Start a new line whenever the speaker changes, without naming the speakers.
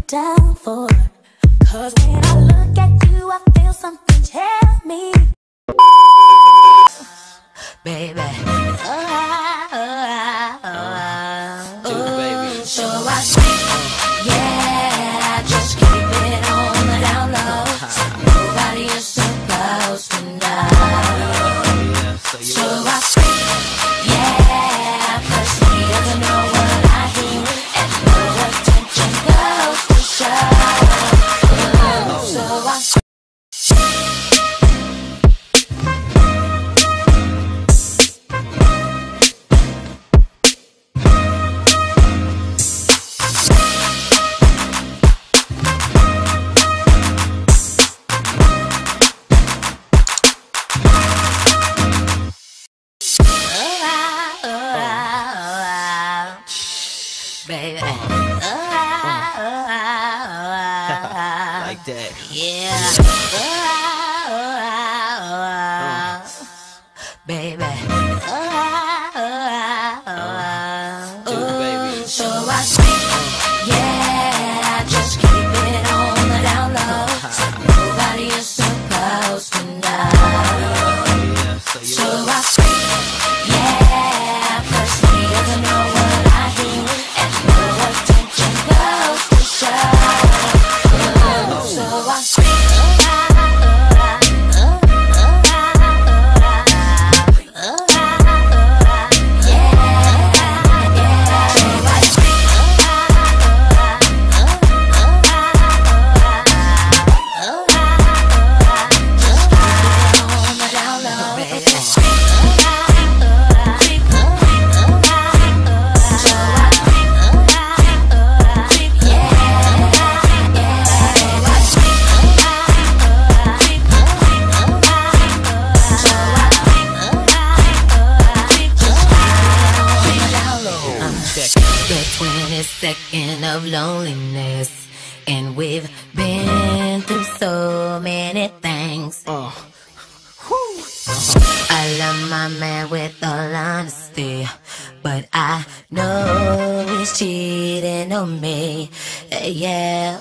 down for. Cause when I look at you, I feel something tell me, baby. So I say, yeah, just keep it on the down low. Nobody is supposed to know. So I say, yeah, cause he doesn't know what I do, and no attention goes to show. So I say, baby.
Like that.
Yeah. Baby. So I say, yeah, just keep it on the down low. Nobody is supposed to know. So I say, yeah, cause he doesn't know what I do, and no attention goes to show. So I say, the 22nd of loneliness, and we've been through so many things. I love my man with all honesty, but I know he's cheating on me. Yeah.